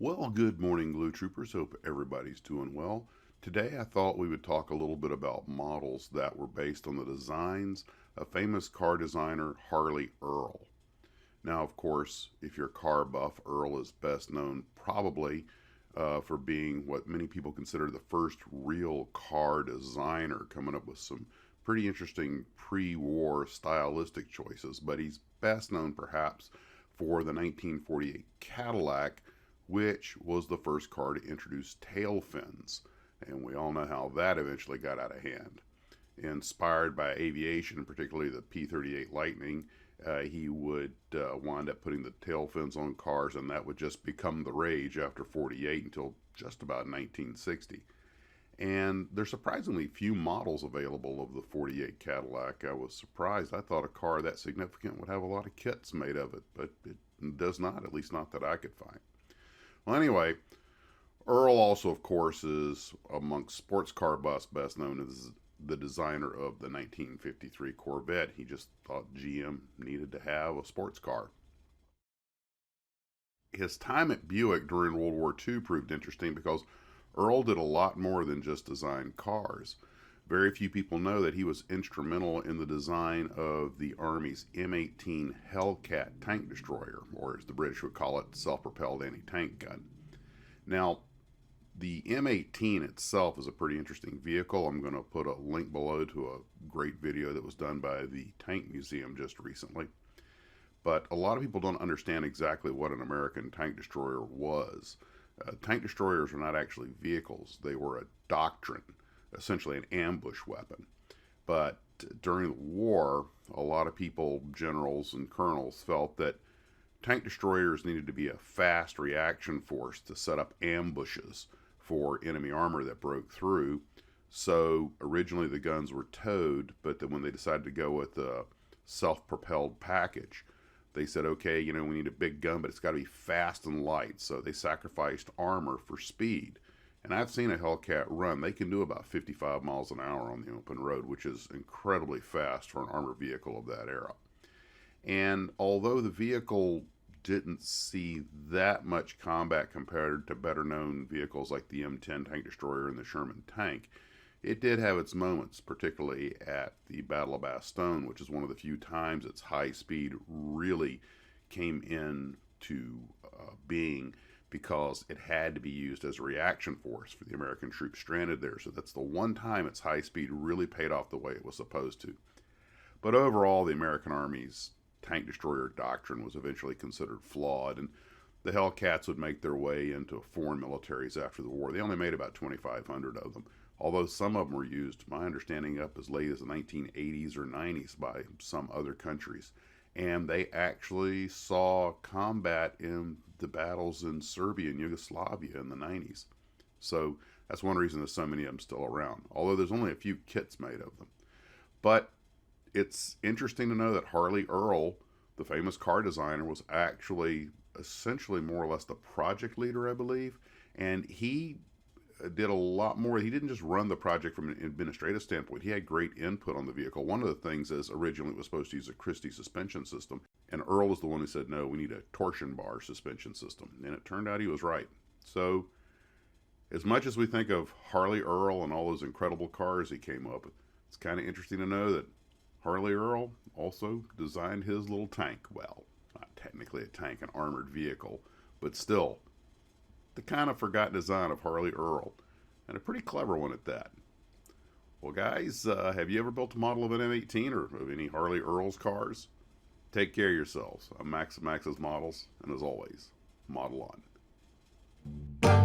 Well, good morning, Glue Troopers. Hope everybody's doing well. Today, I thought we would talk a little bit about models that were based on the designs of famous car designer Harley Earl. Now, of course, if you're a car buff, Earl is best known probably for being what many people consider the first real car designer, coming up with some pretty interesting pre-war stylistic choices. But he's best known perhaps for the 1948 Cadillac, which was the first car to introduce tail fins. And we all know how that eventually got out of hand. Inspired by aviation, particularly the P-38 Lightning, he would wind up putting the tail fins on cars, and that would just become the rage after 48 until just about 1960. And there's surprisingly few models available of the 48 Cadillac. I was surprised. I thought a car that significant would have a lot of kits made of it, but it does not, at least not that I could find. Well, anyway, Earl also, of course, is amongst sports car buffs best known as the designer of the 1953 Corvette. He just thought GM needed to have a sports car. His time at Buick during World War II proved interesting because Earl did a lot more than just design cars. Very few people know that he was instrumental in the design of the Army's M18 Hellcat tank destroyer, or as the British would call it, self-propelled anti-tank gun. Now, the M18 itself is a pretty interesting vehicle. I'm going to put a link below to a great video that was done by the Tank Museum just recently. But a lot of people don't understand exactly what an American tank destroyer was. Tank destroyers were not actually vehicles. They were a doctrine, essentially an ambush weapon. But during the war, a lot of people, generals and colonels, felt that tank destroyers needed to be a fast reaction force to set up ambushes for enemy armor that broke through. So originally the guns were towed, but then when they decided to go with a self-propelled package, they said, okay, we need a big gun, but it's got to be fast and light. So they sacrificed armor for speed. And I've seen a Hellcat run. They can do about 55 miles an hour on the open road, which is incredibly fast for an armored vehicle of that era. And although the vehicle didn't see that much combat compared to better known vehicles like the M10 tank destroyer and the Sherman tank, it did have its moments, particularly at the Battle of Bastogne, which is one of the few times its high speed really came into being, because it had to be used as a reaction force for the American troops stranded there. So that's the one time its high speed really paid off the way it was supposed to. But overall, the American Army's tank destroyer doctrine was eventually considered flawed, and the Hellcats would make their way into foreign militaries after the war. They only made about 2,500 of them, although some of them were used, my understanding, up as late as the 1980s or 90s by some other countries. And they actually saw combat in the battles in Serbia and Yugoslavia in the 90s. So that's one reason there's so many of them still around, although there's only a few kits made of them. But it's interesting to know that Harley Earl, the famous car designer, was actually essentially more or less the project leader, I believe. And he did a lot more. He didn't just run the project from an administrative standpoint. He had great input on the vehicle. One of the things is originally it was supposed to use a Christie suspension system, and Earl is the one who said, no, we need a torsion bar suspension system. And it turned out he was right. So as much as we think of Harley Earl and all those incredible cars he came up with, it's kind of interesting to know that Harley Earl also designed his little tank. Well, not technically a tank, an armored vehicle, but still the kind of forgotten design of Harley Earl, and a pretty clever one at that. Well, guys, have you ever built a model of an M18 or of any Harley Earl's cars? Take care of yourselves. I'm Max of Max's Models, and as always, model on.